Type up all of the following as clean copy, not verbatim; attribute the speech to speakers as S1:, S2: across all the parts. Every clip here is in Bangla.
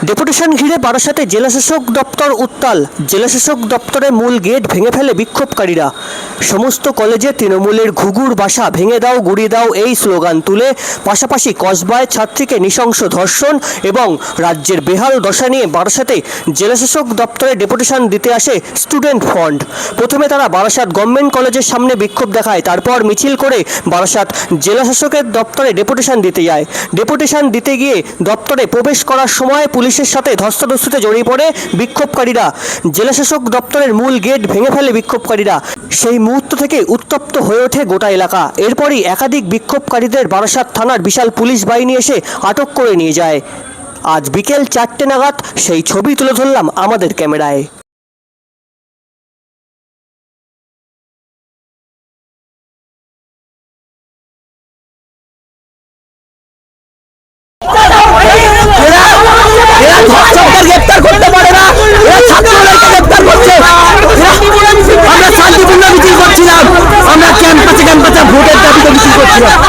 S1: ডেপুটেশন ঘিরে বারাসাতে জেলাশাসক দপ্তর উত্তাল। জেলাশাসক দপ্তরের মূল গেট ভেঙে ফেলে বিক্ষোভকারীরা। সমস্ত কলেজে তৃণমূলের ঘুঘুর বাসা ভেঙে দাও, গুড়িয়ে দাও এই স্লোগান তুলে পাশাপাশি কসবায় ছাত্রীকে নৃশংস ধর্ষণ এবং রাজ্যের বেহাল দশা নিয়ে বারাসাতে জেলাশাসক দপ্তরে ডেপুটেশন দিতে আসে স্টুডেন্ট ফ্রন্ট। প্রথমে তারা বারাসাত গভর্নমেন্ট কলেজের সামনে বিক্ষোভ দেখায়, তারপর মিছিল করে বারাসাত জেলাশাসকের দপ্তরে ডেপুটেশন দিতে যায়। ডেপুটেশন দিতে গিয়ে দপ্তরে প্রবেশ করার সময় পুলিশের সাথে ধস্তাধস্তিতে জড়িয়ে পড়ে বিক্ষোভকারীরা। জেলাশাসক দপ্তরের মূল গেট ভেঙে ফেলে বিক্ষোভকারীরা। সেই মুহূর্ত থেকে উত্তপ্ত হয়ে ওঠে গোটা এলাকা। এরপরই একাধিক বিক্ষোভকারীদের বারাসাত থানার বিশাল পুলিশ বাহিনী এসে আটক করে নিয়ে যায়। আজ বিকেল 4টে নাগাদ সেই ছবি তুলে ধরলাম আমাদের ক্যামেরায়।
S2: গ্রেপ্তার করতে পারে না, ছাত্রদেরকে গ্রেপ্তার করছে। আমরা শান্তিপূর্ণ মিছিল করছিলাম, আমরা ক্যাম্পাসে ভোটের দাবিতে মিছিল করছিলাম।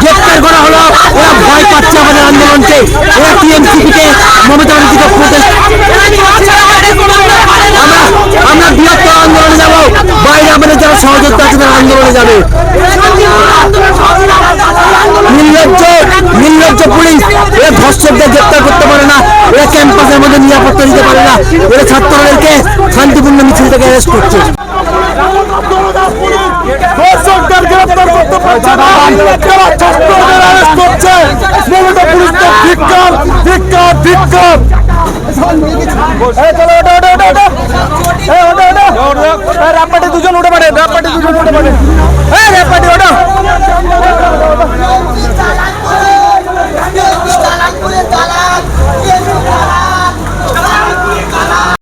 S2: গ্রেপ্তার করা হলো, ওরা ভয় পাচ্ছে আমাদের আন্দোলনকে। ওরা টিএমসিপিকে, মমতা ব্যানার্জিকে প্রোটেস্ট। আমরা বৃহত্তর আন্দোলনে যাব, বাইরে আমাদের যারা সহযোগিতা আছে তারা আন্দোলনে যাবে। নির্লজ্জ পুলিশ, এরা ধর্ষকদের গ্রেপ্তার করতে পারে না, এরা ক্যাম্পাসের মধ্যে নিরাপত্তা দিতে পারে না, এরা ছাত্রদেরকে শান্তিপূর্ণ মিছিল থেকে অ্যারেস্ট করছে।
S3: ধর্ষকদের গ্রেপ্তার করতে পারছে না, ছাত্রদের অ্যারেস্ট করছে। মমতা পুলিশ তো ধিক্কার, ধিক্কার, ধিক্কার। রামপাটে দুজন উঠে পড়ে, রামপাটে দুজন উঠে পড়ে।